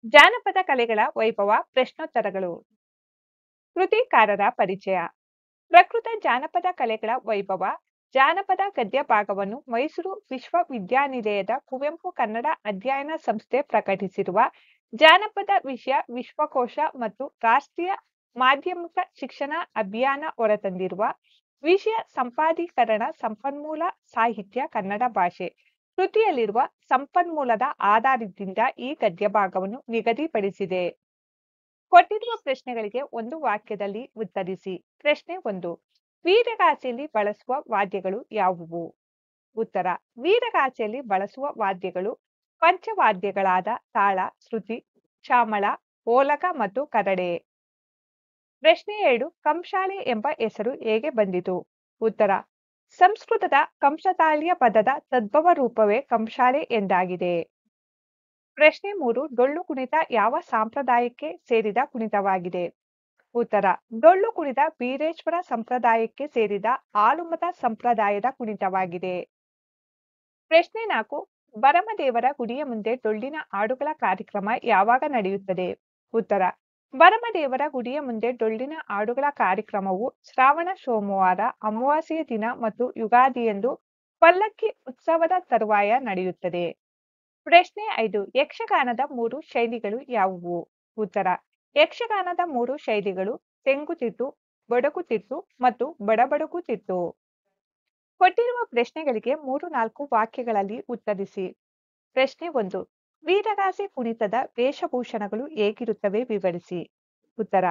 ಜಾನಪದ ಕಲೆಗಳ ವೈಭವ ಪ್ರಶ್ನೋತ್ತರಗಳು. ಕೃತಿಕಾರರ ಪರಿಚಯ. ಪ್ರಕೃತ ಜಾನಪದ ಕಲೆಗಳ ವೈಭವ ಜಾನಪದ ಗದ್ಯ ಭಾಗವನ್ನು ಮೈಸೂರು ವಿಶ್ವವಿದ್ಯಾನಿಲಯದ ಕುವೆಂಪು ಕನ್ನಡ ಅಧ್ಯಯನ ಸಂಸ್ಥೆ ಪ್ರಕಟಿಸಿರುವ ಜಾನಪದ ವಿಷಯ ವಿಶ್ವಕೋಶ ಮತ್ತು ರಾಷ್ಟ್ರೀಯ ಮಾಧ್ಯಮಿಕ ಶಿಕ್ಷಣ ಅಭಿಯಾನ ಹೊರತಂದಿರುವ ವಿಷಯ ಸಂಪಾದೀಕರಣ ಸಂಪನ್ಮೂಲ ಸಾಹಿತ್ಯ ಕನ್ನಡ ಭಾಷೆ ಕೃತಿಯಲ್ಲಿರುವ ಸಂಪನ್ಮೂಲದ ಆಧಾರದಿಂದ ಈ ಗದ್ಯ ಭಾಗವನ್ನು ನಿಗದಿಪಡಿಸಿದೆ. ಕೊಟ್ಟಿರುವ ಪ್ರಶ್ನೆಗಳಿಗೆ ಒಂದು ವಾಕ್ಯದಲ್ಲಿ ಉತ್ತರಿಸಿ. ಪ್ರಶ್ನೆ 1. ವೀರಗಾಸೆಯಲ್ಲಿ ಬಳಸುವ ವಾದ್ಯಗಳು ಯಾವುವು? ಉತ್ತರ: ವೀರಗಾಸೆಯಲ್ಲಿ ಬಳಸುವ ವಾದ್ಯಗಳು ಪಂಚವಾದ್ಯಗಳಾದ ತಾಳ, ಶ್ರುತಿ, ಚಾಮಳ, ಓಲಗ ಮತ್ತು ಕರಡೆ. ಪ್ರಶ್ನೆ 2. ಕಂಸಾಳೆ ಎಂಬ ಹೆಸರು ಹೇಗೆ ಬಂದಿತು? ಉತ್ತರ: ಸಂಸ್ಕೃತದ ಕಂಸತಾಳಿಯ ಪದದ ತದ್ಭವ ರೂಪವೇ ಕಂಸಾಳೆ ಎಂದಾಗಿದೆ. ಪ್ರಶ್ನೆ 3. ಡೊಳ್ಳು ಕುಣಿತ ಯಾವ ಸಂಪ್ರದಾಯಕ್ಕೆ ಸೇರಿದ ಕುಣಿತವಾಗಿದೆ? ಉತ್ತರ: ಡೊಳ್ಳು ಕುಣಿತ ಬೀರೇಶ್ವರ ಸಂಪ್ರದಾಯಕ್ಕೆ ಸೇರಿದ ಹಾಲುಮತ ಸಂಪ್ರದಾಯದ ಕುಣಿತವಾಗಿದೆ. ಪ್ರಶ್ನೆ 4. ಬರಮದೇವರ ಗುಡಿಯ ಮುಂದೆ ಡೊಳ್ಳಿನ ಹಾಡುಗಳ ಕಾರ್ಯಕ್ರಮ ಯಾವಾಗ ನಡೆಯುತ್ತದೆ? ಉತ್ತರ: ಬರಮದೇವರ ಗುಡಿಯ ಮುಂದೆ ಡೊಳ್ಳಿನ ಹಾಡುಗಳ ಕಾರ್ಯಕ್ರಮವು ಶ್ರಾವಣ ಸೋಮವಾರ, ಅಮಾವಾಸ್ಯೆಯ ದಿನ ಮತ್ತು ಯುಗಾದಿಯಂದು ಪಲ್ಲಕ್ಕಿ ಉತ್ಸವದ ತರುವಾಯ ನಡೆಯುತ್ತದೆ. ಪ್ರಶ್ನೆ 5. ಯಕ್ಷಗಾನದ 3 ಶೈಲಿಗಳು ಯಾವುವು? ಉತ್ತರ: ಯಕ್ಷಗಾನದ 3 ಶೈಲಿಗಳು ತೆಂಗುತಿಟ್ಟು, ಬಡಗುತಿಟ್ಟು ಮತ್ತು ಬಡಬಡಗುತಿಟ್ಟು. ಕೊಟ್ಟಿರುವ ಪ್ರಶ್ನೆಗಳಿಗೆ 3-4 ವಾಕ್ಯಗಳಲ್ಲಿ ಉತ್ತರಿಸಿ. ಪ್ರಶ್ನೆ 1. ವೀರಗಾಸೆ ಕುಣಿತದ ವೇಷಭೂಷಣಗಳು ಹೇಗಿರುತ್ತವೆ ವಿವರಿಸಿ. ಉತ್ತರ: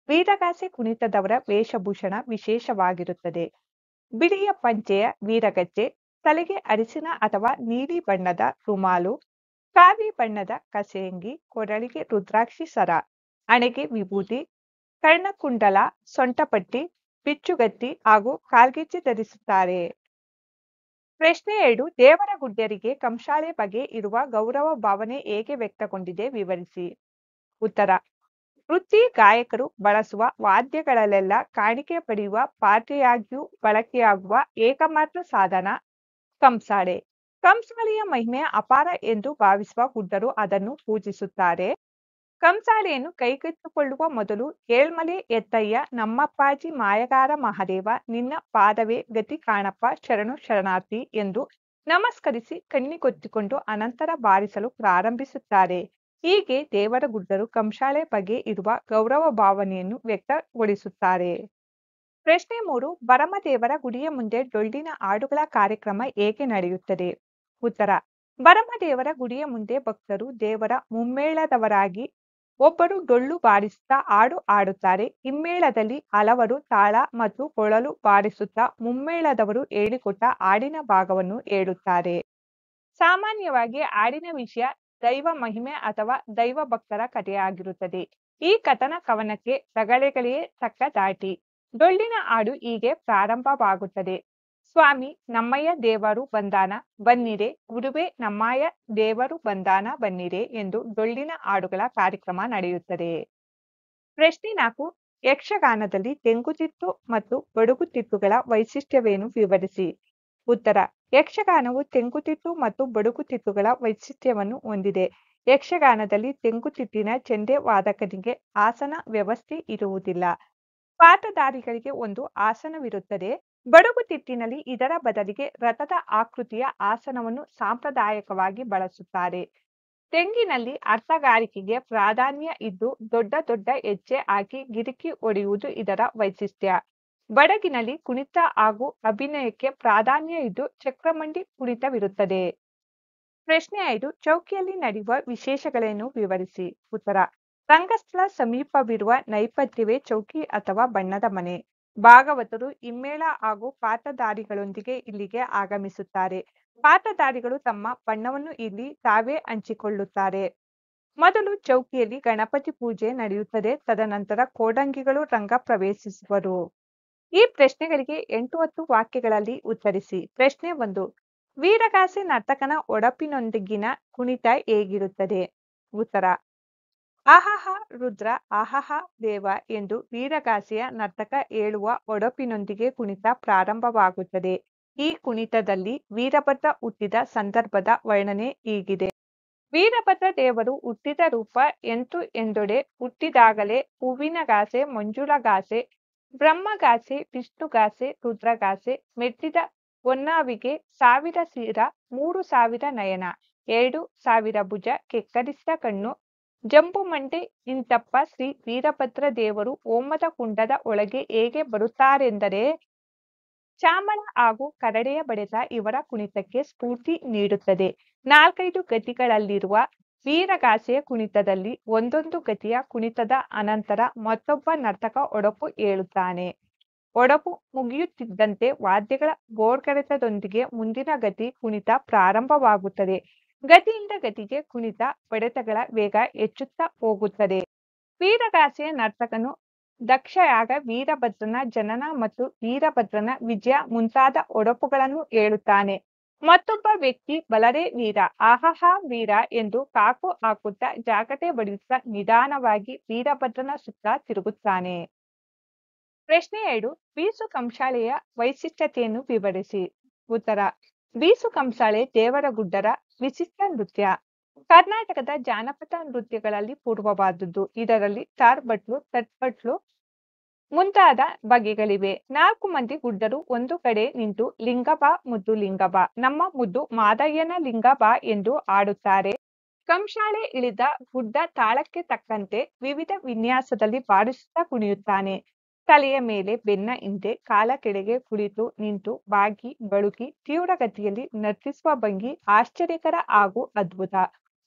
ವೀರಗಾಸೆ ಕುಣಿತದವರ ವೇಷಭೂಷಣ ವಿಶೇಷವಾಗಿರುತ್ತದೆ. ಬಿಳಿಯ ಪಂಚೆಯ ವೀರಗಚ್ಚೆ, ತಲೆಗೆ ಅರಿಶಿನ ಅಥವಾ ನೀಲಿ ಬಣ್ಣದ ರುಮಾಲು, ಕಾವಿ ಬಣ್ಣದ ಕಸೆಯಂಗಿ, ಕೊರಳಿಗೆ ರುದ್ರಾಕ್ಷಿ ಸರ, ಹಣೆಗೆ ವಿಭೂತಿ, ಕರ್ಣಕುಂಡಲ, ಸೊಂಟಪಟ್ಟಿ, ಬಿಚ್ಚುಗತ್ತಿ ಹಾಗೂ ಕಾಲ್ಗೆಜ್ಜೆ ಧರಿಸುತ್ತಾರೆ. ಪ್ರಶ್ನೆ 2. ದೇವರ ಗುಡ್ಡರಿಗೆ ಕಂಸಾಳೆ ಬಗ್ಗೆ ಇರುವ ಗೌರವ ಭಾವನೆ ಹೇಗೆ ವ್ಯಕ್ತಗೊಂಡಿದೆ ವಿವರಿಸಿ. ಉತ್ತರ: ವೃತ್ತಿ ಗಾಯಕರು ಬಳಸುವ ವಾದ್ಯಗಳಲ್ಲೆಲ್ಲ ಕಾಣಿಕೆ ಪಡೆಯುವ ಪಾತ್ರೆಯಾಗಿಯೂ ಬಳಕೆಯಾಗುವ ಏಕಮಾತ್ರ ಸಾಧನ ಕಂಸಾಳೆ. ಕಂಸಾಳೆಯ ಮಹಿಮೆ ಅಪಾರ ಎಂದು ಭಾವಿಸುವ ಗುಡ್ಡರು ಅದನ್ನು ಪೂಜಿಸುತ್ತಾರೆ. ಕಂಸಾಳೆಯನ್ನು ಕೈಗೆತ್ತಿಕೊಳ್ಳುವ ಮೊದಲು ಏಳ್ಮಲೆ ಎತ್ತಯ್ಯ ನಮ್ಮಪ್ಪಾಜಿ ಮಾಯಗಾರ ಮಹಾದೇವ ನಿನ್ನ ಪಾದವೇ ಗತಿ ಕಾಣಪ್ಪ ಶರಣು ಶರಣಾರ್ಥಿ ಎಂದು ನಮಸ್ಕರಿಸಿ ಕಣ್ಣಿಗೊತ್ತಿಕೊಂಡು ಅನಂತರ ಬಾರಿಸಲು ಪ್ರಾರಂಭಿಸುತ್ತಾರೆ. ಹೀಗೆ ದೇವರ ಗುಡ್ಡರು ಕಂಸಾಳೆ ಬಗ್ಗೆ ಇರುವ ಗೌರವ ಭಾವನೆಯನ್ನು ವ್ಯಕ್ತಗೊಳಿಸುತ್ತಾರೆ. ಪ್ರಶ್ನೆ 3. ಬರಮದೇವರ ಗುಡಿಯ ಮುಂದೆ ಡೊಳ್ಳಿನ ಹಾಡುಗಳ ಕಾರ್ಯಕ್ರಮ ಹೇಗೆ ನಡೆಯುತ್ತದೆ? ಉತ್ತರ: ಬರಮದೇವರ ಗುಡಿಯ ಮುಂದೆ ಭಕ್ತರು ದೇವರ ಮುಮ್ಮೇಳದವರಾಗಿ ಒಬ್ಬರು ಡೊಳ್ಳು ಬಾರಿಸುತ್ತಾ ಹಾಡು ಹಾಡುತ್ತಾರೆ. ಹಿಮ್ಮೇಳದಲ್ಲಿ ಹಲವರು ತಾಳ ಮತ್ತು ಕೊಳಲು ಬಾರಿಸುತ್ತಾ ಮುಮ್ಮೇಳದವರು ಹೇಳಿಕೊಟ್ಟ ಹಾಡಿನ ಭಾಗವನ್ನು ಹೇಳುತ್ತಾರೆ. ಸಾಮಾನ್ಯವಾಗಿ ಹಾಡಿನ ವಿಷಯ ದೈವ ಮಹಿಮೆ ಅಥವಾ ದೈವ ಭಕ್ತರ ಕಥೆಯಾಗಿರುತ್ತದೆ. ಈ ಕಥನ ಕವನಕ್ಕೆ ರಗಳೆಗಳೇ ತಕ್ಕ ದಾಟಿ. ಡೊಳ್ಳಿನ ಹಾಡು ಹೀಗೆ ಪ್ರಾರಂಭವಾಗುತ್ತದೆ. ಸ್ವಾಮಿ ನಮ್ಮಯ್ಯ ದೇವರು ಬಂದಾನ ಬನ್ನಿರೆ, ಗುರುವೇ ನಮ್ಮಯ್ಯ ದೇವರು ಬಂದಾನ ಬನ್ನಿರೆ ಎಂದು ಡೊಳ್ಳಿನ ಹಾಡುಗಳ ಕಾರ್ಯಕ್ರಮ ನಡೆಯುತ್ತದೆ. ಪ್ರಶ್ನೆ 4. ಯಕ್ಷಗಾನದಲ್ಲಿ ತೆಂಗುತಿಟ್ಟು ಮತ್ತು ಬಡಗುತಿಟ್ಟುಗಳ ವೈಶಿಷ್ಟ್ಯವೇನು ವಿವರಿಸಿ. ಉತ್ತರ: ಯಕ್ಷಗಾನವು ತೆಂಗುತಿಟ್ಟು ಮತ್ತು ಬಡಗುತಿಟ್ಟುಗಳ ವೈಶಿಷ್ಟ್ಯವನ್ನು ಹೊಂದಿದೆ. ಯಕ್ಷಗಾನದಲ್ಲಿ ತೆಂಗುತಿಟ್ಟಿನ ಚೆಂಡೆ ವಾದಕನಿಗೆ ಆಸನ ವ್ಯವಸ್ಥೆ ಇರುವುದಿಲ್ಲ. ಪಾತ್ರಧಾರಿಗಳಿಗೆ ಒಂದು ಆಸನವಿರುತ್ತದೆ. ಬಡಗುತಿಟ್ಟಿನಲ್ಲಿ ಇದರ ಬದಲಿಗೆ ರಥದ ಆಕೃತಿಯ ಆಸನವನ್ನು ಸಾಂಪ್ರದಾಯಿಕವಾಗಿ ಬಳಸುತ್ತಾರೆ. ತೆಂಗಿನಲ್ಲಿ ಅರ್ಥಗಾರಿಕೆಗೆ ಪ್ರಾಧಾನ್ಯ ಇದ್ದು ದೊಡ್ಡ ದೊಡ್ಡ ಹೆಜ್ಜೆ ಹಾಕಿ ಗಿರಿಕಿ ಹೊಡೆಯುವುದು ಇದರ ವೈಶಿಷ್ಟ್ಯ. ಬಡಗಿನಲ್ಲಿ ಕುಣಿತ ಹಾಗೂ ಅಭಿನಯಕ್ಕೆ ಪ್ರಾಧಾನ್ಯ ಇದ್ದು ಚಕ್ರಮಂಡಿ ಕುಣಿತವಿರುತ್ತದೆ. ಪ್ರಶ್ನೆ 5. ಚೌಕಿಯಲ್ಲಿ ನಡೆಯುವ ವಿಶೇಷಗಳೇನು ವಿವರಿಸಿ. ಉತ್ತರ: ರಂಗಸ್ಥಳ ಸಮೀಪವಿರುವ ನೇಪಥ್ಯವೇ ಚೌಕಿ ಅಥವಾ ಬಣ್ಣದ ಮನೆ. ಭಾಗವತರು ಹಿಮ್ಮೇಳ ಹಾಗೂ ಪಾತ್ರಧಾರಿಗಳೊಂದಿಗೆ ಇಲ್ಲಿಗೆ ಆಗಮಿಸುತ್ತಾರೆ. ಪಾತ್ರಧಾರಿಗಳು ತಮ್ಮ ಬಣ್ಣವನ್ನು ಇಲ್ಲಿ ತಾವೇ ಹಂಚಿಕೊಳ್ಳುತ್ತಾರೆ. ಮೊದಲು ಚೌಕಿಯಲ್ಲಿ ಗಣಪತಿ ಪೂಜೆ ನಡೆಯುತ್ತದೆ. ತದನಂತರ ಕೋಡಂಗಿಗಳು ರಂಗ ಪ್ರವೇಶಿಸುವರು. ಈ ಪ್ರಶ್ನೆಗಳಿಗೆ 8-10 ವಾಕ್ಯಗಳಲ್ಲಿ ಉತ್ತರಿಸಿ. ಪ್ರಶ್ನೆ 1. ವೀರಗಾಸೆ ನರ್ತಕನ ಒಡಪಿನೊಂದಿಗಿನ ಕುಣಿತ ಹೇಗಿರುತ್ತದೆ? ಉತ್ತರ: ಆಹಾಹ ರುದ್ರ ಆಹಾಹ ದೇವ ಎಂದು ವೀರಗಾಸೆಯ ನರ್ತಕ ಹೇಳುವ ಒಡಪಿನೊಂದಿಗೆ ಕುಣಿತ ಪ್ರಾರಂಭವಾಗುತ್ತದೆ. ಈ ಕುಣಿತದಲ್ಲಿ ವೀರಭದ್ರ ಹುಟ್ಟಿದ ಸಂದರ್ಭದ ವರ್ಣನೆ ಹೀಗಿದೆ. ವೀರಭದ್ರ ದೇವರು ಹುಟ್ಟಿದ ರೂಪ ಎಂತು ಎಂದೊಡೆ ಹುಟ್ಟಿದಾಗಲೇ ಹೂವಿನಗಾಸೆ ಮಂಜುಳಗಾಸೆ ಬ್ರಹ್ಮಗಾಸೆ ವಿಷ್ಣುಗಾಸೆ ರುದ್ರಗಾಸೆ ಮೆಟ್ಟಿದ ಹೊನ್ನಾವಿಗೆ 1000 ಶಿರ 3000 ನಯನ 2000 ಭುಜ ಕೆಕ್ಕರಿಸಿದ ಕಣ್ಣು ಜಂಬುಮಂಡೆ ಇಂತಪ್ಪ ಶ್ರೀ ವೀರಭದ್ರ ದೇವರು ಹೋಮದ ಕುಂಡದ ಒಳಗೆ ಹೇಗೆ ಬರುತ್ತಾರೆಂದರೆ ಚಾಮರ ಹಾಗೂ ಕರಡೆಯ ಬಡಿತ ಇವರ ಕುಣಿತಕ್ಕೆ ಸ್ಫೂರ್ತಿ ನೀಡುತ್ತದೆ. 4-5 ಗತಿಗಳಲ್ಲಿರುವ ವೀರಗಾಸೆಯ ಕುಣಿತದಲ್ಲಿ ಒಂದೊಂದು ಗತಿಯ ಕುಣಿತದ ಅನಂತರ ಮತ್ತೊಬ್ಬ ನರ್ತಕ ಒಡಪು ಹೇಳುತ್ತಾನೆ. ಒಡಪು ಮುಗಿಯುತ್ತಿದ್ದಂತೆ ವಾದ್ಯಗಳ ಗೋರ್ಗರೆತದೊಂದಿಗೆ ಮುಂದಿನ ಗತಿ ಕುಣಿತ ಪ್ರಾರಂಭವಾಗುತ್ತದೆ. ಗತಿಯಿಂದ ಗತಿಗೆ ಕುಣಿತ ಬಡಿತಗಳ ವೇಗ ಹೆಚ್ಚುತ್ತಾ ಹೋಗುತ್ತದೆ. ವೀರಗಾಸೆಯ ನರ್ತಕನು ದಕ್ಷಯಾಗ ವೀರಭದ್ರನ ಜನನ ಮತ್ತು ವೀರಭದ್ರನ ವಿಜಯ ಮುಂತಾದ ಒಡಪುಗಳನ್ನು ಹೇಳುತ್ತಾನೆ. ಮತ್ತೊಬ್ಬ ವ್ಯಕ್ತಿ ಬಲರೇ ವೀರ ಆಹಾಹಾ ವೀರ ಎಂದು ಕಾಕು ಹಾಕುತ್ತಾ ಜಾಗಟೆ ಬಡಿಯುತ್ತಾ ನಿಧಾನವಾಗಿ ವೀರಭದ್ರನ ಸುತ್ತ ತಿರುಗುತ್ತಾನೆ. ಪ್ರಶ್ನೆ 2. ಬೀಸು ಕಂಸಾಳೆಯ ವೈಶಿಷ್ಟ್ಯತೆಯನ್ನು ವಿವರಿಸಿ. ಉತ್ತರ. ಬೀಸು ಕಂಸಾಳೆ ದೇವರಗುಡ್ಡರ ವಿಶಿಷ್ಟ ನೃತ್ಯ. ಕರ್ನಾಟಕದ ಜಾನಪದ ನೃತ್ಯಗಳಲ್ಲಿ ಪೂರ್ವವಾದುದು. ಇದರಲ್ಲಿ ಚಾರ್ಬಟ್ಲು ತಟ್ಬಟ್ಲು ಮುಂತಾದ ಬಗೆಗಳಿವೆ. 4 ಮಂದಿ ಗುಡ್ಡರು ಒಂದು ಕಡೆ ನಿಂತು ಲಿಂಗಬಾ ಮುದ್ದು ಲಿಂಗಬಾ ನಮ್ಮ ಮುದ್ದು ಮಾದಯ್ಯನ ಲಿಂಗಬಾ ಎಂದು ಆಡುತ್ತಾರೆ. ಕಂಸಾಳೆ ಇಳಿದ ಗುಡ್ಡ ತಾಳಕ್ಕೆ ತಕ್ಕಂತೆ ವಿವಿಧ ವಿನ್ಯಾಸದಲ್ಲಿ ಬಾರಿಸುತ್ತಾ ಕುಣಿಯುತ್ತಾನೆ. ತಲೆಯ ಮೇಲೆ ಬೆನ್ನ ಹಿಂದೆ ಕಾಲ ಕೆಳಗೆ ಕುಳಿತು ನಿಂತು ಬಾಗಿ ಬಳುಕಿ ತೀವ್ರಗತಿಯಲ್ಲಿ ನರ್ತಿಸುವ ಭಂಗಿ ಆಶ್ಚರ್ಯಕರ ಹಾಗೂ ಅದ್ಭುತ.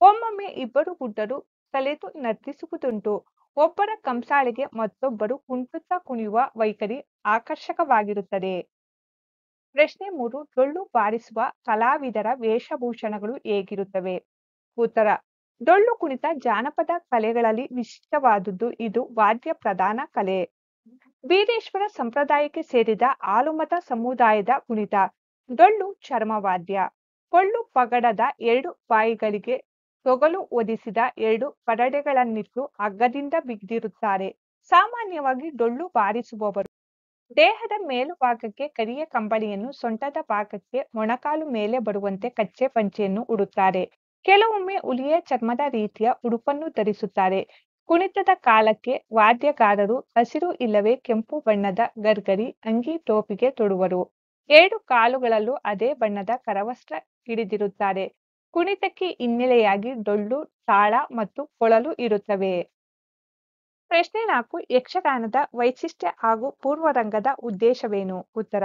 ಒಮ್ಮೊಮ್ಮೆ ಇಬ್ಬರು ಗುಡ್ಡರು ಕಲೆತು ನರ್ತಿಸುವುದುಂಟು. ಒಬ್ಬರ ಕಂಸಾಳೆಗೆ ಮತ್ತೊಬ್ಬರು ಕುಂಟುತ್ತಾ ಕುಣಿಯುವ ವೈಖರಿ ಆಕರ್ಷಕವಾಗಿರುತ್ತದೆ. ಪ್ರಶ್ನೆ 3. ಡೊಳ್ಳು ಬಾರಿಸುವ ಕಲಾವಿದರ ವೇಷಭೂಷಣಗಳು ಹೇಗಿರುತ್ತವೆ. ಉತ್ತರ. ಡೊಳ್ಳು ಕುಣಿತ ಜಾನಪದ ಕಲೆಗಳಲ್ಲಿ ವಿಶಿಷ್ಟವಾದುದು. ಇದು ವಾದ್ಯ ಪ್ರಧಾನ ಕಲೆ. ಬೀರೇಶ್ವರ ಸಂಪ್ರದಾಯಕ್ಕೆ ಸೇರಿದ ಹಾಲುಮತ ಸಮುದಾಯದ ಕುಣಿತ. ಡೊಳ್ಳು ಚರ್ಮವಾದ್ಯ. ಕೊಳ್ಳು ಪಗಡದ 2 ಬಾಯಿಗಳಿಗೆ ತೊಗಲು ಹೊದಿಸಿದ 2 ಪರದೆಗಳನ್ನಿಟ್ಟು ಹಗ್ಗದಿಂದ ಬಿಗಿದಿರುತ್ತಾರೆ. ಸಾಮಾನ್ಯವಾಗಿ ಡೊಳ್ಳು ಬಾರಿಸುವವರು ದೇಹದ ಮೇಲುಭಾಗಕ್ಕೆ ಕರಿಯ ಕಂಬಳಿಯನ್ನು, ಸೊಂಟದ ಭಾಗಕ್ಕೆ ಮೊಣಕಾಲು ಮೇಲೆ ಬರುವಂತೆ ಕಚ್ಚೆ ಪಂಚೆಯನ್ನು ಉಡುತ್ತಾರೆ. ಕೆಲವೊಮ್ಮೆ ಹುಲಿಯ ಚರ್ಮದ ರೀತಿಯ ಉಡುಪನ್ನು ಧರಿಸುತ್ತಾರೆ. ಕುಣಿತದ ಕಾಲಕ್ಕೆ ವಾದ್ಯಗಾರರು ಹಸಿರು ಇಲ್ಲವೇ ಕೆಂಪು ಬಣ್ಣದ ಗರ್ಗರಿ ಅಂಗಿ ಟೋಪಿಗೆ ತೊಡುವರು. 2 ಕಾಲುಗಳಲ್ಲೂ ಅದೇ ಬಣ್ಣದ ಕರವಸ್ತ್ರ ಹಿಡಿದಿರುತ್ತಾರೆ. ಕುಣಿತಕ್ಕೆ ಹಿನ್ನೆಲೆಯಾಗಿ ಡೊಳ್ಳು, ತಾಳ ಮತ್ತು ಕೊಳಲು ಇರುತ್ತವೆ. ಪ್ರಶ್ನೆ 4. ಯಕ್ಷಗಾನದ ವೈಶಿಷ್ಟ್ಯ ಹಾಗೂ ಪೂರ್ವರಂಗದ ಉದ್ದೇಶವೇನು. ಉತ್ತರ.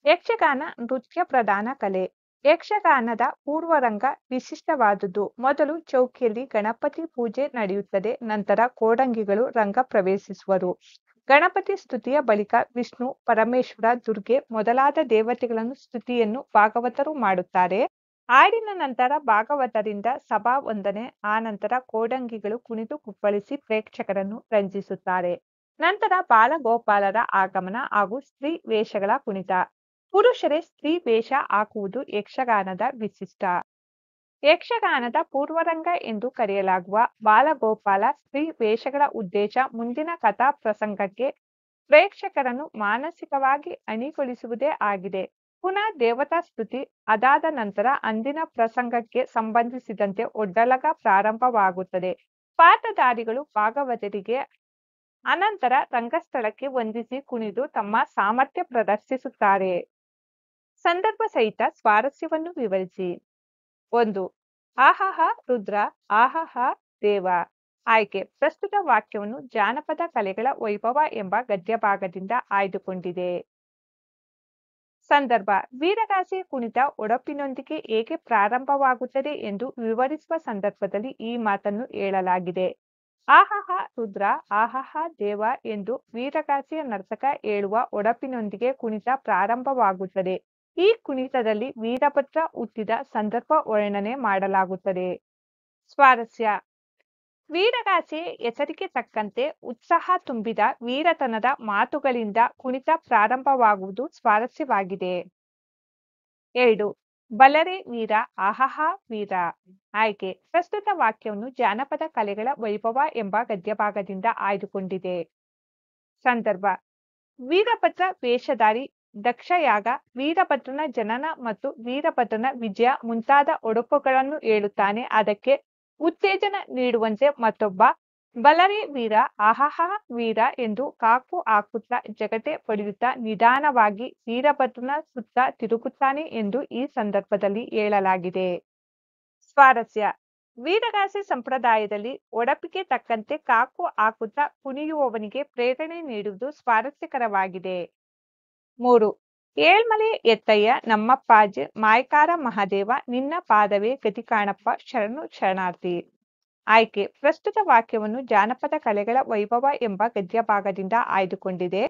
ಯಕ್ಷಗಾನ ನೃತ್ಯ ಪ್ರಧಾನ ಕಲೆ. ಯಕ್ಷಗಾನದ ಪೂರ್ವರಂಗ ವಿಶಿಷ್ಟವಾದುದು. ಮೊದಲು ಚೌಕಿಯಲ್ಲಿ ಗಣಪತಿ ಪೂಜೆ ನಡೆಯುತ್ತದೆ. ನಂತರ ಕೋಡಂಗಿಗಳು ರಂಗ ಪ್ರವೇಶಿಸುವರು. ಗಣಪತಿ ಸ್ತುತಿಯ ಬಳಿಕ ವಿಷ್ಣು, ಪರಮೇಶ್ವರ, ದುರ್ಗೆ ಮೊದಲಾದ ದೇವತೆಗಳನ್ನು ಸ್ತುತಿಯನ್ನು ಭಾಗವತರು ಮಾಡುತ್ತಾರೆ. ಹಾಡಿನ ನಂತರ ಭಾಗವತರಿಂದ ಸಭಾ ವಂದನೆ. ಆನಂತರ ಕೋಡಂಗಿಗಳು ಕುಣಿದು ಕುಪ್ಪಳಿಸಿ ಪ್ರೇಕ್ಷಕರನ್ನು ರಂಜಿಸುತ್ತಾರೆ. ನಂತರ ಬಾಲಗೋಪಾಲರ ಆಗಮನ ಹಾಗೂ ಸ್ತ್ರೀ ವೇಷಗಳ ಕುಣಿತ. ಪುರುಷರೇ ಸ್ತ್ರೀ ವೇಷ ಹಾಕುವುದು ಯಕ್ಷಗಾನದ ವಿಶಿಷ್ಟ. ಯಕ್ಷಗಾನದ ಪೂರ್ವರಂಗ ಎಂದು ಕರೆಯಲಾಗುವ ಬಾಲಗೋಪಾಲ ಸ್ತ್ರೀ ವೇಷಗಳ ಉದ್ದೇಶ ಮುಂದಿನ ಕಥಾ ಪ್ರಸಂಗಕ್ಕೆ ಪ್ರೇಕ್ಷಕರನ್ನು ಮಾನಸಿಕವಾಗಿ ಅಣಿಗೊಳಿಸುವುದೇ ಆಗಿದೆ. ಪುನಃ ದೇವತಾ ಸ್ತುತಿ. ಅದಾದ ನಂತರ ಅಂದಿನ ಪ್ರಸಂಗಕ್ಕೆ ಸಂಬಂಧಿಸಿದಂತೆ ಒಡ್ಡಲಗ ಪ್ರಾರಂಭವಾಗುತ್ತದೆ. ಪಾತ್ರಧಾರಿಗಳು ಭಾಗವತರಿಗೆ ಅನಂತರ ರಂಗಸ್ಥಳಕ್ಕೆ ವಂದಿಸಿ ಕುಣಿದು ತಮ್ಮ ಸಾಮರ್ಥ್ಯ ಪ್ರದರ್ಶಿಸುತ್ತಾರೆ. ಸಂದರ್ಭ ಸಹಿತ ಸ್ವಾರಸ್ಯವನ್ನು ವಿವರಿಸಿ. 1. ಆಹಾಹಾ ರುದ್ರ ಆಹಾಹಾ ದೇವ. ಆಯ್ಕೆ. ಪ್ರಸ್ತುತ ವಾಕ್ಯವನ್ನು ಜಾನಪದ ಕಲೆಗಳ ವೈಭವ ಎಂಬ ಗದ್ಯಭಾಗದಿಂದ ಆಯ್ದುಕೊಂಡಿದೆ. ಸಂದರ್ಭ. ವೀರಗಾಸೆ ಕುಣಿತ ಒಡಪಿನೊಂದಿಗೆ ಹೇಗೆ ಪ್ರಾರಂಭವಾಗುತ್ತದೆ ಎಂದು ವಿವರಿಸುವ ಸಂದರ್ಭದಲ್ಲಿ ಈ ಮಾತನ್ನು ಹೇಳಲಾಗಿದೆ. ಆಹಾಹಾ ರುದ್ರ ಆಹಾಹಾ ದೇವ ಎಂದು ವೀರಗಾಸೆಯ ನರ್ತಕ ಹೇಳುವ ಒಡಪಿನೊಂದಿಗೆ ಕುಣಿತ ಪ್ರಾರಂಭವಾಗುತ್ತದೆ. ಈ ಕುಣಿತದಲ್ಲಿ ವೀರಭದ್ರ ಹುಟ್ಟಿದ ಸಂದರ್ಭ ವರ್ಣನೆ ಮಾಡಲಾಗುತ್ತದೆ. ಸ್ವಾರಸ್ಯ. ವೀರಗಾಸೆಯ ಹೆಸರಿಗೆ ತಕ್ಕಂತೆ ಉತ್ಸಾಹ ತುಂಬಿದ ವೀರತನದ ಮಾತುಗಳಿಂದ ಕುಣಿತ ಪ್ರಾರಂಭವಾಗುವುದು ಸ್ವಾರಸ್ಯವಾಗಿದೆ. 2. ಬಲರೆ ವೀರ ಆಹಾಹಾ ವೀರ. ಆಯ್ಕೆ. ಪ್ರಸ್ತುತ ವಾಕ್ಯವನ್ನು ಜಾನಪದ ಕಲೆಗಳ ವೈಭವ ಎಂಬ ಗದ್ಯಭಾಗದಿಂದ ಆಯ್ದುಕೊಂಡಿದೆ. ಸಂದರ್ಭ. ವೀರಭದ್ರ ವೇಷಧಾರಿ ದಕ್ಷಯಾಗ, ವೀರಭದ್ರನ ಜನನ ಮತ್ತು ವೀರಭದ್ರನ ವಿಜಯ ಮುಂತಾದ ಒಡಪುಗಳನ್ನು ಹೇಳುತ್ತಾನೆ. ಅದಕ್ಕೆ ಉತ್ತೇಜನ ನೀಡುವಂತೆ ಮತ್ತೊಬ್ಬ ಬಲರೇ ವೀರ ಆಹಾಹ ವೀರ ಎಂದು ಕಾಕು ಹಾಕುತ್ತಾ ಜಗಟೆ ಪಡೆಯುತ್ತಾ ನಿಧಾನವಾಗಿ ವೀರಭದ್ರನ ಸುತ್ತ ತಿರುಗುತ್ತಾನೆ ಎಂದು ಈ ಸಂದರ್ಭದಲ್ಲಿ ಹೇಳಲಾಗಿದೆ. ಸ್ವಾರಸ್ಯ ವೀರಗಾಸೆ ಸಂಪ್ರದಾಯದಲ್ಲಿ ಒಡಪಿಗೆ ತಕ್ಕಂತೆ ಕಾಕು ಹಾಕುತ್ತಾ ಕುಣಿಯುವವನಿಗೆ ಪ್ರೇರಣೆ ನೀಡುವುದು ಸ್ವಾರಸ್ಯಕರವಾಗಿದೆ. 3. ಏಳ್ಮಲೆ ಎತ್ತಯ್ಯ ನಮ್ಮಪ್ಪಾಜಿ ಮಾಯ್ಕಾರ ಮಹಾದೇವ ನಿನ್ನ ಪಾದವೇ ಗತಿ ಕಾಣಪ್ಪ ಶರಣು ಶರಣಾರ್ಥಿ. ಆಯ್ಕೆ ಪ್ರಸ್ತುತ ವಾಕ್ಯವನ್ನು ಜಾನಪದ ಕಲೆಗಳ ವೈಭವ ಎಂಬ ಗದ್ಯಭಾಗದಿಂದ ಆಯ್ದುಕೊಂಡಿದೆ.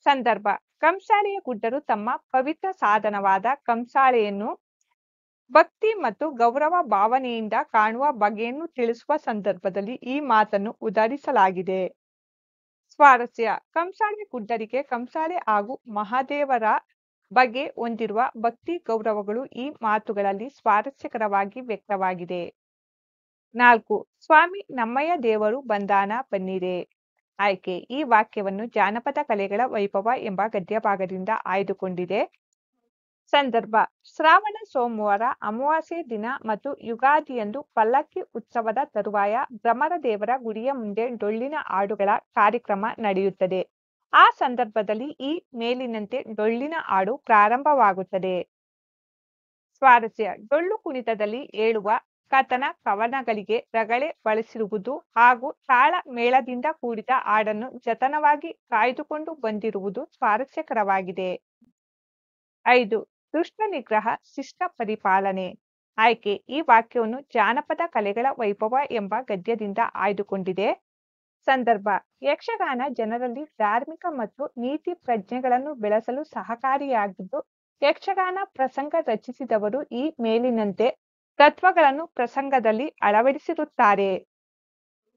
ಸಂದರ್ಭ ಕಂಸಾಳೆಯ ಗುಡ್ಡರು ತಮ್ಮ ಪವಿತ್ರ ಸಾಧನವಾದ ಕಂಸಾಳೆಯನ್ನು ಭಕ್ತಿ ಮತ್ತು ಗೌರವ ಭಾವನೆಯಿಂದ ಕಾಣುವ ಬಗೆಯನ್ನು ತಿಳಿಸುವ ಸಂದರ್ಭದಲ್ಲಿ ಈ ಮಾತನ್ನು ಉದಾಹರಿಸಲಾಗಿದೆ. ಸ್ವಾರಸ್ಯ ಕಂಸಾಳೆ ಗುಡ್ಡರಿಗೆ ಕಂಸಾಳೆ ಹಾಗೂ ಮಹಾದೇವರ ಬಗ್ಗೆ ಹೊಂದಿರುವ ಭಕ್ತಿ ಗೌರವಗಳು ಈ ಮಾತುಗಳಲ್ಲಿ ಸ್ವಾರಸ್ಯಕರವಾಗಿ ವ್ಯಕ್ತವಾಗಿದೆ. 4. ಸ್ವಾಮಿ ನಮ್ಮಯ್ಯ ದೇವರು ಬಂದಾನ ಬನ್ನಿರೆ. ಆಯ್ಕೆ ಈ ವಾಕ್ಯವನ್ನು ಜಾನಪದ ಕಲೆಗಳ ವೈಭವ ಎಂಬ ಗದ್ಯಭಾಗದಿಂದ ಆಯ್ದುಕೊಂಡಿದೆ. ಸಂದರ್ಭ ಶ್ರಾವಣ ಸೋಮವಾರ ಅಮಾವಾಸ್ಯೆ ದಿನ ಮತ್ತು ಯುಗಾದಿಯಂದು ಪಲ್ಲಕ್ಕಿ ಉತ್ಸವದ ತರುವಾಯ ಭ್ರಮರದೇವರ ಗುಡಿಯ ಮುಂದೆ ಡೊಳ್ಳಿನ ಹಾಡುಗಳ ಕಾರ್ಯಕ್ರಮ ನಡೆಯುತ್ತದೆ. ಆ ಸಂದರ್ಭದಲ್ಲಿ ಈ ಮೇಲಿನಂತೆ ಡೊಳ್ಳಿನ ಹಾಡು ಪ್ರಾರಂಭವಾಗುತ್ತದೆ. ಸ್ವಾರಸ್ಯ ಡೊಳ್ಳು ಕುಣಿತದಲ್ಲಿ ಹೇಳುವ ಕಥನ ಕವನಗಳಿಗೆ ರಗಳೆ ಬಳಸಿರುವುದು ಹಾಗೂ ತಾಳ ಮೇಳದಿಂದ ಕೂಡಿದ ಹಾಡನ್ನು ಜತನವಾಗಿ ಕಾಯ್ದುಕೊಂಡು ಬಂದಿರುವುದು ಸ್ವಾರಸ್ಯಕರವಾಗಿದೆ. 5. ದುಷ್ಟ ನಿಗ್ರಹ ಶಿಷ್ಟ ಪರಿಪಾಲನೆ. ಆಯ್ಕೆ ಈ ವಾಕ್ಯವನ್ನು ಜಾನಪದ ಕಲೆಗಳ ವೈಭವ ಎಂಬ ಗದ್ಯದಿಂದ ಆಯ್ದುಕೊಂಡಿದೆ. ಸಂದರ್ಭ ಯಕ್ಷಗಾನ ಜನರಲ್ಲಿ ಧಾರ್ಮಿಕ ಮತ್ತು ನೀತಿ ಪ್ರಜ್ಞೆಗಳನ್ನು ಬೆಳೆಸಲು ಸಹಕಾರಿಯಾಗಿದ್ದು ಯಕ್ಷಗಾನ ಪ್ರಸಂಗ ರಚಿಸಿದವರು ಈ ಮೇಲಿನಂತೆ ತತ್ವಗಳನ್ನು ಪ್ರಸಂಗದಲ್ಲಿ ಅಳವಡಿಸಿರುತ್ತಾರೆ.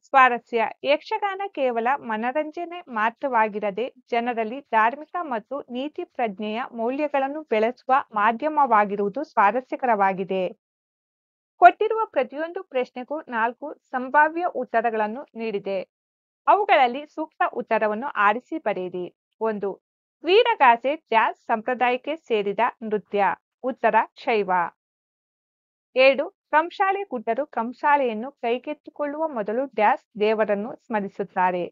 ಸ್ವಾರಸ್ಯ ಯಕ್ಷಗಾನ ಕೇವಲ ಮನರಂಜನೆ ಮಾತ್ರವಾಗಿರದೆ ಜನರಲ್ಲಿ ಧಾರ್ಮಿಕ ಮತ್ತು ನೀತಿ ಪ್ರಜ್ಞೆಯ ಮೌಲ್ಯಗಳನ್ನು ಬೆಳೆಸುವ ಮಾಧ್ಯಮವಾಗಿರುವುದು ಸ್ವಾರಸ್ಯಕರವಾಗಿದೆ. ಕೊಟ್ಟಿರುವ ಪ್ರತಿಯೊಂದು ಪ್ರಶ್ನೆಗೂ 4 ಸಂಭಾವ್ಯ ಉತ್ತರಗಳನ್ನು ನೀಡಿದೆ. ಅವುಗಳಲ್ಲಿ ಸೂಕ್ತ ಉತ್ತರವನ್ನು ಆರಿಸಿ ಬರೆಯಿರಿ. 1. ವೀರಗಾಸೆ ಡ್ಯಾಸ್ ಸಂಪ್ರದಾಯಕ್ಕೆ ಸೇರಿದ ನೃತ್ಯ. ಉತ್ತರ ಶೈವ. 2. ಕಂಸಾಳೆ ಗುಡ್ಡರು ಕಂಸಾಳೆಯನ್ನು ಕೈಗೆತ್ತಿಕೊಳ್ಳುವ ಮೊದಲು ಡ್ಯಾಸ್ ದೇವರನ್ನು ಸ್ಮರಿಸುತ್ತಾರೆ.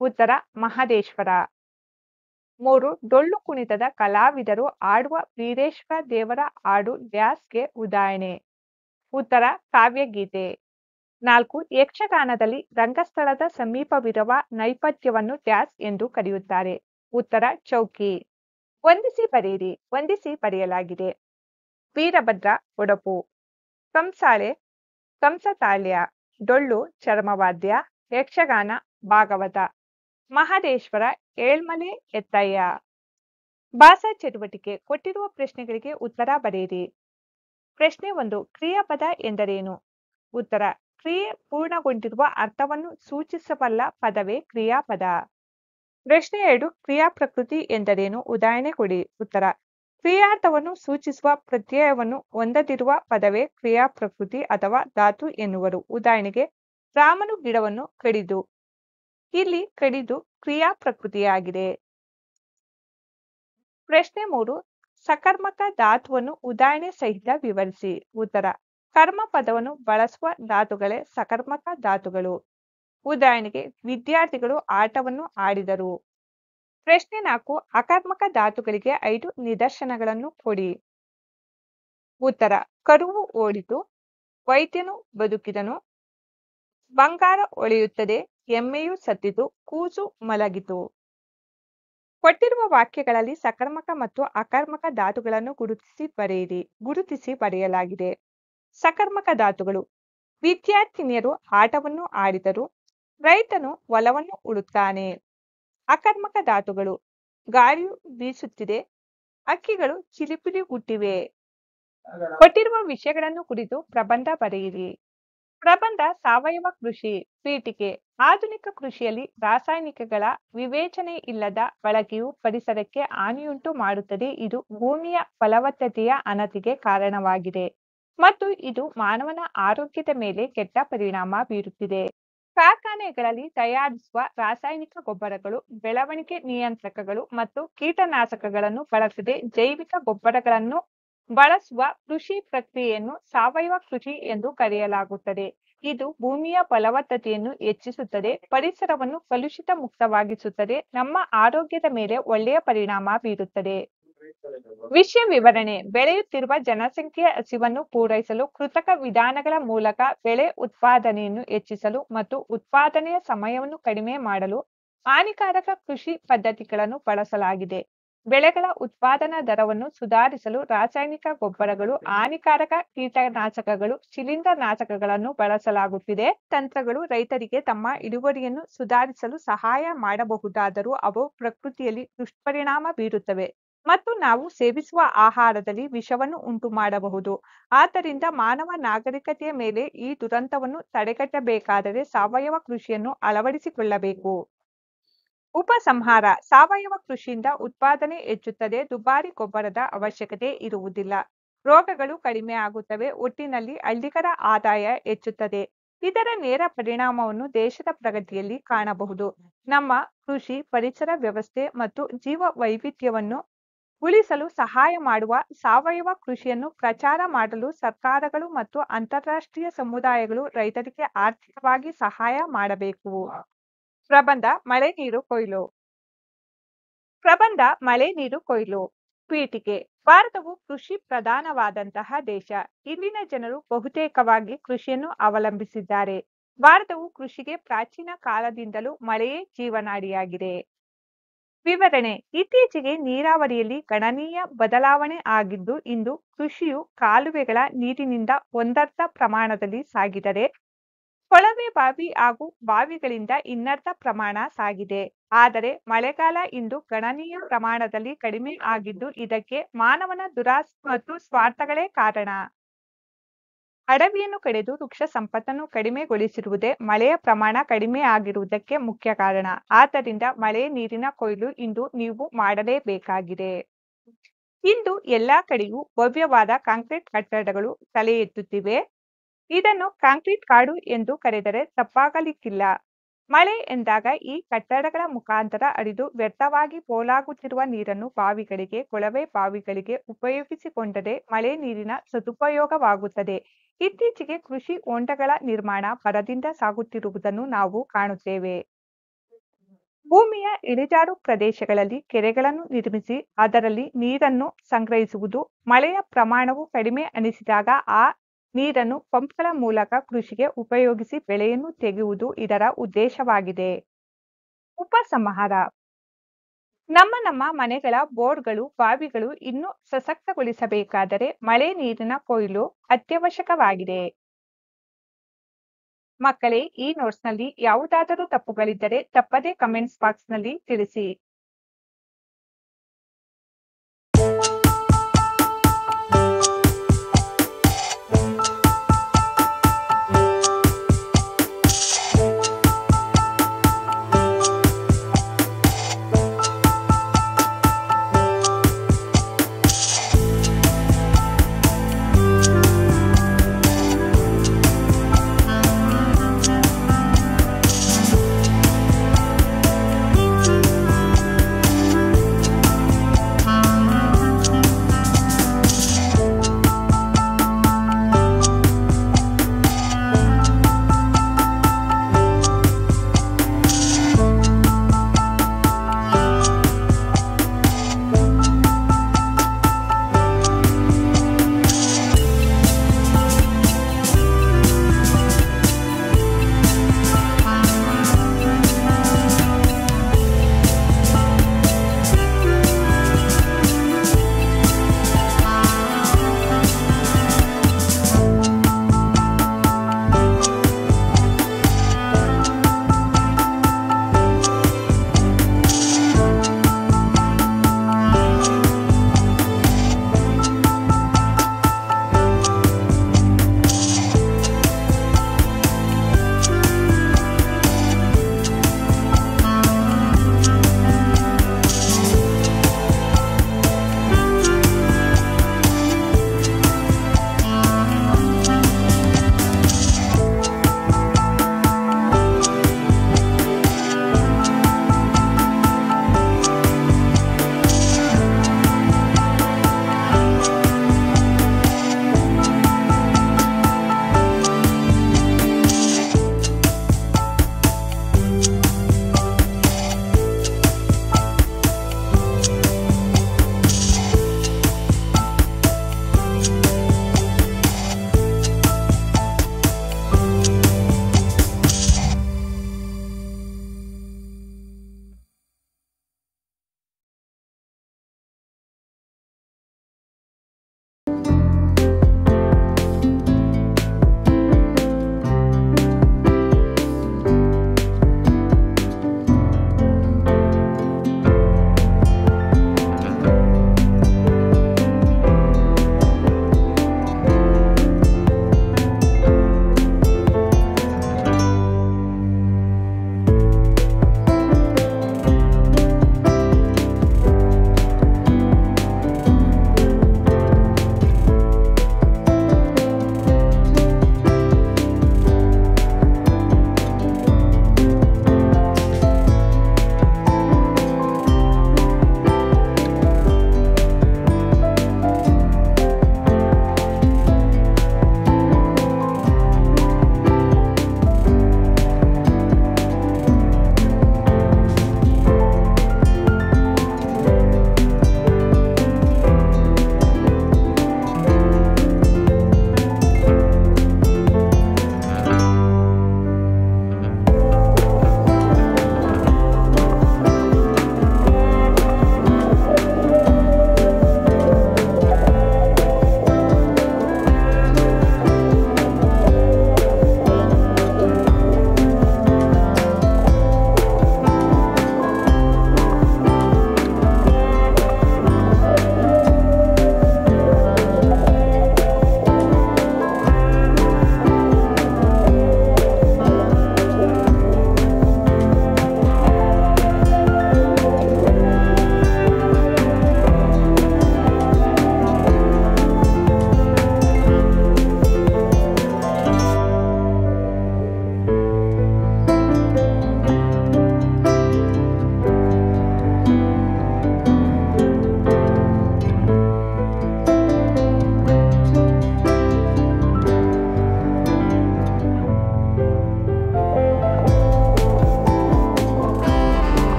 ಉತ್ತರ ಮಹದೇಶ್ವರ. 3. ಡೊಳ್ಳು ಕುಣಿತದ ಕಲಾವಿದರು ಆಡುವ ವೀರೇಶ್ವರ ದೇವರ ಹಾಡು ಡ್ಯಾಸ್ಗೆ ಉದಾಹರಣೆ. ಉತ್ತರ ಕಾವ್ಯಗೀತೆ. 4. ಯಕ್ಷಗಾನದಲ್ಲಿ ರಂಗಸ್ಥಳದ ಸಮೀಪವಿರುವ ನೈಪಥ್ಯವನ್ನು ಡ್ಯಾಸ್ ಎಂದು ಕರೆಯುತ್ತಾರೆ. ಉತ್ತರ ಚೌಕಿ. ವಂದಿಸಿ ಬರೆಯಿರಿ. ವಂದಿಸಿ ಬರೆಯಲಾಗಿದೆ. ವೀರಭದ್ರ ಒಡಪು, ಕಂಸಾಳೆ ಕಂಸತಾಳ್ಯ, ಡೊಳ್ಳು ಚರ್ಮವಾದ್ಯ, ಯಕ್ಷಗಾನ ಭಾಗವತ, ಮಹದೇಶ್ವರ ಏಳ್ಮಲೆ ಎತ್ತಯ್ಯ. ಭಾಷಾ ಚಟುವಟಿಕೆ ಕೊಟ್ಟಿರುವ ಪ್ರಶ್ನೆಗಳಿಗೆ ಉತ್ತರ ಬರೆಯಿರಿ. ಪ್ರಶ್ನೆ 1. ಕ್ರಿಯಾಪದ ಎಂದರೇನು? ಉತ್ತರ ಕ್ರಿಯೆ ಪೂರ್ಣಗೊಂಡಿರುವ ಅರ್ಥವನ್ನು ಸೂಚಿಸಬಲ್ಲ ಪದವೇ ಕ್ರಿಯಾಪದ. ಪ್ರಶ್ನೆ 2. ಕ್ರಿಯಾ ಪ್ರಕೃತಿ ಎಂದರೇನು? ಉದಾಹರಣೆ ಕೊಡಿ. ಉತ್ತರ ಕ್ರಿಯಾರ್ಥವನ್ನು ಸೂಚಿಸುವ ಪ್ರತ್ಯಯವನ್ನು ಹೊಂದದಿರುವ ಪದವೇ ಕ್ರಿಯಾ ಪ್ರಕೃತಿ ಅಥವಾ ಧಾತು ಎನ್ನುವರು. ಉದಾಹರಣೆಗೆ ರಾಮನು ಗಿಡವನ್ನು ಕಡಿದು. ಇಲ್ಲಿ ಕಡಿದು ಕ್ರಿಯಾ ಪ್ರಕೃತಿಯಾಗಿದೆ. ಪ್ರಶ್ನೆ 3. ಸಕರ್ಮಕ ಧಾತುವನ್ನು ಉದಾಹರಣೆ ಸಹಿತ ವಿವರಿಸಿ. ಉತ್ತರ ಕರ್ಮ ಪದವನ್ನು ಬಳಸುವ ಧಾತುಗಳೇ ಸಕರ್ಮಕ ಧಾತುಗಳು. ಉದಾಹರಣೆಗೆ ವಿದ್ಯಾರ್ಥಿಗಳು ಆಟವನ್ನು ಆಡಿದರು. ಪ್ರಶ್ನೆ 4. ಅಕರ್ಮಕ ಧಾತುಗಳಿಗೆ 5 ನಿದರ್ಶನಗಳನ್ನು ಕೊಡಿ. ಉತ್ತರ ಕರುವು ಓಡಿತು, ವೈದ್ಯನು ಬದುಕಿದನು, ಬಂಗಾರ ಹೊಳೆಯುತ್ತದೆ, ಎಮ್ಮೆಯು ಸತ್ತಿತು, ಕೂಸು ಮಲಗಿತು. ಕೊಟ್ಟಿರುವ ವಾಕ್ಯಗಳಲ್ಲಿ ಸಕರ್ಮಕ ಮತ್ತು ಅಕರ್ಮಕ ಧಾತುಗಳನ್ನು ಗುರುತಿಸಿ ಬರೆಯಿರಿ. ಗುರುತಿಸಿ ಬರೆಯಲಾಗಿದೆ. ಸಕರ್ಮಕ ಧಾತುಗಳು ವಿದ್ಯಾರ್ಥಿನಿಯರು ಆಟವನ್ನು ಆಡಿದರು, ರೈತನು ಹೊಲವನ್ನು ಉಳುತ್ತಾನೆ. ಅಕರ್ಮಕ ಧಾತುಗಳು ಗಾಳಿಯು ಬೀಸುತ್ತಿದೆ, ಹಕ್ಕಿಗಳು ಚಿಲಿಪಿಲಿ ಹುಟ್ಟಿವೆ. ಕೊಟ್ಟಿರುವ ವಿಷಯಗಳನ್ನು ಕುರಿತು ಪ್ರಬಂಧ ಬರೆಯಿರಿ. ಪ್ರಬಂಧ ಸಾವಯವ ಕೃಷಿ ಪೀಠಿಕೆ ಆಧುನಿಕ ಕೃಷಿಯಲ್ಲಿ ರಾಸಾಯನಿಕಗಳ ವಿವೇಚನೆ ಇಲ್ಲದ ಬಳಕೆಯು ಪರಿಸರಕ್ಕೆ ಹಾನಿಯುಂಟು ಮಾಡುತ್ತದೆ. ಇದು ಭೂಮಿಯ ಫಲವತ್ತತೆಯ ಅನತಿಗೆ ಕಾರಣವಾಗಿದೆ ಮತ್ತು ಇದು ಮಾನವನ ಆರೋಗ್ಯದ ಮೇಲೆ ಕೆಟ್ಟ ಪರಿಣಾಮ ಬೀರುತ್ತಿದೆ. ಕಾರ್ಖಾನೆಗಳಲ್ಲಿ ತಯಾರಿಸುವ ರಾಸಾಯನಿಕ ಗೊಬ್ಬರಗಳು, ಬೆಳವಣಿಗೆ ನಿಯಂತ್ರಕಗಳು ಮತ್ತು ಕೀಟನಾಶಕಗಳನ್ನು ಬಳಸದೆ ಜೈವಿಕ ಗೊಬ್ಬರಗಳನ್ನು ಬಳಸುವ ಕೃಷಿ ಪ್ರಕ್ರಿಯೆಯನ್ನು ಸಾವಯವ ಕೃಷಿ ಎಂದು ಕರೆಯಲಾಗುತ್ತದೆ. ಇದು ಭೂಮಿಯ ಫಲವತ್ತತೆಯನ್ನು ಹೆಚ್ಚಿಸುತ್ತದೆ, ಪರಿಸರವನ್ನು ಕಲುಷಿತ ಮುಕ್ತವಾಗಿಸುತ್ತದೆ, ನಮ್ಮ ಆರೋಗ್ಯದ ಮೇಲೆ ಒಳ್ಳೆಯ ಪರಿಣಾಮ ಬೀರುತ್ತದೆ. ವಿಷಯ ವಿವರಣೆ: ಬೆಳೆಯುತ್ತಿರುವ ಜನಸಂಖ್ಯೆಯ ಹಸಿವನ್ನು ಪೂರೈಸಲು ಕೃತಕ ವಿಧಾನಗಳ ಮೂಲಕ ಬೆಳೆ ಉತ್ಪಾದನೆಯನ್ನು ಹೆಚ್ಚಿಸಲು ಮತ್ತು ಉತ್ಪಾದನೆಯ ಸಮಯವನ್ನು ಕಡಿಮೆ ಮಾಡಲು ಹಾನಿಕಾರಕ ಕೃಷಿ ಪದ್ಧತಿಗಳನ್ನು ಬಳಸಲಾಗಿದೆ. ಬೆಳೆಗಳ ಉತ್ಪಾದನಾ ದರವನ್ನು ಸುಧಾರಿಸಲು ರಾಸಾಯನಿಕ ಗೊಬ್ಬರಗಳು, ಹಾನಿಕಾರಕ ಕೀಟನಾಶಕಗಳು, ಶಿಲೀಂಧ್ರನಾಶಕಗಳನ್ನು ಬಳಸಲಾಗುತ್ತಿದೆ. ತಂತ್ರಗಳು ರೈತರಿಗೆ ತಮ್ಮ ಇಳುವರಿಯನ್ನು ಸುಧಾರಿಸಲು ಸಹಾಯ ಮಾಡಬಹುದಾದರೂ ಅವು ಪ್ರಕೃತಿಯಲ್ಲಿ ದುಷ್ಪರಿಣಾಮ ಬೀರುತ್ತವೆ ಮತ್ತು ನಾವು ಸೇವಿಸುವ ಆಹಾರದಲ್ಲಿ ವಿಷವನ್ನು ಉಂಟುಮಾಡಬಹುದು. ಆದ್ದರಿಂದ ಮಾನವ ನಾಗರಿಕತೆಯ ಮೇಲೆ ಈ ದುರಂತವನ್ನು ತಡೆಗಟ್ಟಬೇಕಾದರೆ ಸಾವಯವ ಕೃಷಿಯನ್ನು ಅಳವಡಿಸಿಕೊಳ್ಳಬೇಕು. ಉಪಸಂಹಾರ: ಸಾವಯವ ಕೃಷಿಯಿಂದ ಉತ್ಪಾದನೆ ಹೆಚ್ಚುತ್ತದೆ, ದುಬಾರಿ ಗೊಬ್ಬರದ ಅವಶ್ಯಕತೆ ಇರುವುದಿಲ್ಲ, ರೋಗಗಳು ಕಡಿಮೆ ಆಗುತ್ತವೆ, ಒಟ್ಟಿನಲ್ಲಿ ಹಳ್ಳಿಗರ ಆದಾಯ ಹೆಚ್ಚುತ್ತದೆ. ಇದರ ನೇರ ಪರಿಣಾಮವನ್ನು ದೇಶದ ಪ್ರಗತಿಯಲ್ಲಿ ಕಾಣಬಹುದು. ನಮ್ಮ ಕೃಷಿ, ಪರಿಸರ ವ್ಯವಸ್ಥೆ ಮತ್ತು ಜೀವ ವೈವಿಧ್ಯವನ್ನು ಉಳಿಸಲು ಸಹಾಯ ಮಾಡುವ ಸಾವಯವ ಕೃಷಿಯನ್ನು ಪ್ರಚಾರ ಮಾಡಲು ಸರ್ಕಾರಗಳು ಮತ್ತು ಅಂತಾರಾಷ್ಟ್ರೀಯ ಸಮುದಾಯಗಳು ರೈತರಿಗೆ ಆರ್ಥಿಕವಾಗಿ ಸಹಾಯ ಮಾಡಬೇಕು. ಪ್ರಬಂಧ ಮಳೆ ನೀರು ಕೊಯ್ಲು. ಪ್ರಬಂಧ ಮಳೆ ನೀರು ಕೊಯ್ಲು. ಪೀಠಿಕೆ: ಭಾರತವು ಕೃಷಿ ಪ್ರಧಾನವಾದಂತಹ ದೇಶ. ಇಲ್ಲಿನ ಜನರು ಬಹುತೇಕವಾಗಿ ಕೃಷಿಯನ್ನು ಅವಲಂಬಿಸಿದ್ದಾರೆ. ಭಾರತವು ಕೃಷಿಗೆ ಪ್ರಾಚೀನ ಕಾಲದಿಂದಲೂ ಮಳೆಯೇ ಜೀವನಾಡಿಯಾಗಿದೆ. ವಿವರಣೆ: ಇತ್ತೀಚೆಗೆ ನೀರಾವರಿಯಲ್ಲಿ ಗಣನೀಯ ಬದಲಾವಣೆ ಆಗಿದ್ದು, ಇಂದು ಕೃಷಿಯು ಕಾಲುವೆಗಳ ನೀರಿನಿಂದ ಒಂದರ್ಧ ಪ್ರಮಾಣದಲ್ಲಿ ಸಾಗಿದರೆ, ಕೊಳವೆ ಬಾವಿ ಹಾಗೂ ಬಾವಿಗಳಿಂದ ಇನ್ನರ್ಧ ಪ್ರಮಾಣ ಸಾಗಿದೆ. ಆದರೆ ಮಳೆಗಾಲ ಇಂದು ಗಣನೀಯ ಪ್ರಮಾಣದಲ್ಲಿ ಕಡಿಮೆ ಆಗಿದ್ದು, ಇದಕ್ಕೆ ಮಾನವನ ದುರಾಸೆ ಮತ್ತು ಸ್ವಾರ್ಥಗಳೇ ಕಾರಣ. ಅಡವಿಯನ್ನು ಕಡಿದು ವೃಕ್ಷ ಸಂಪತ್ತನ್ನು ಕಡಿಮೆಗೊಳಿಸಿರುವುದೇ ಮಳೆಯ ಪ್ರಮಾಣ ಕಡಿಮೆ ಆಗಿರುವುದಕ್ಕೆ ಮುಖ್ಯ ಕಾರಣ. ಆದ್ದರಿಂದ ಮಳೆ ನೀರಿನ ಕೊಯ್ಲು ಇಂದು ನೀವು ಮಾಡಲೇಬೇಕಾಗಿದೆ. ಇಂದು ಎಲ್ಲಾ ಕಡೆಯೂ ಭವ್ಯವಾದ ಕಾಂಕ್ರೀಟ್ ಕಟ್ಟಡಗಳು ತಲೆ ಎತ್ತುತ್ತಿವೆ. ಇದನ್ನು ಕಾಂಕ್ರೀಟ್ ಕಾಡು ಎಂದು ಕರೆದರೆ ತಪ್ಪಾಗಲಿಕ್ಕಿಲ್ಲ. ಮಳೆ ಎಂದಾಗ ಈ ಕಟ್ಟಡಗಳ ಮುಖಾಂತರ ಹರಿದು ವ್ಯರ್ಥವಾಗಿ ಪೋಲಾಗುತ್ತಿರುವ ನೀರನ್ನು ಬಾವಿಗಳಿಗೆ, ಕೊಳವೆ ಬಾವಿಗಳಿಗೆ ಉಪಯೋಗಿಸಿಕೊಂಡರೆ ಮಳೆ ನೀರಿನ ಸದುಪಯೋಗವಾಗುತ್ತದೆ. ಇತ್ತೀಚೆಗೆ ಕೃಷಿ ಹೊಂಡಗಳ ನಿರ್ಮಾಣ ಭರದಿಂದ ಸಾಗುತ್ತಿರುವುದನ್ನು ನಾವು ಕಾಣುತ್ತೇವೆ. ಭೂಮಿಯ ಇಳಿಜಾರು ಪ್ರದೇಶಗಳಲ್ಲಿ ಕೆರೆಗಳನ್ನು ನಿರ್ಮಿಸಿ ಅದರಲ್ಲಿ ನೀರನ್ನು ಸಂಗ್ರಹಿಸುವುದು. ಮಳೆಯ ಪ್ರಮಾಣವು ಕಡಿಮೆ ಅನಿಸಿದಾಗ ಆ ನೀರನ್ನು ಪಂಪ್ಗಳ ಮೂಲಕ ಕೃಷಿಗೆ ಉಪಯೋಗಿಸಿ ಬೆಳೆಯನ್ನು ತೆಗೆಯುವುದು ಇದರ ಉದ್ದೇಶವಾಗಿದೆ. ಉಪಸಂಹಾರ: ನಮ್ಮ ಮನೆಗಳ ಬೋರ್ಗಳು, ಬಾವಿಗಳು ಇನ್ನೂ ಸಶಕ್ತಗೊಳಿಸಬೇಕಾದರೆ ಮಳೆ ನೀರಿನ ಕೊಯ್ಲು ಅತ್ಯವಶ್ಯಕವಾಗಿದೆ. ಮಕ್ಕಳೇ, ಈ ನೋಟ್ಸ್ನಲ್ಲಿ ಯಾವುದಾದರೂ ತಪ್ಪುಗಳಿದ್ದರೆ ತಪ್ಪದೇ ಕಮೆಂಟ್ಸ್ ಬಾಕ್ಸ್ನಲ್ಲಿ ತಿಳಿಸಿ.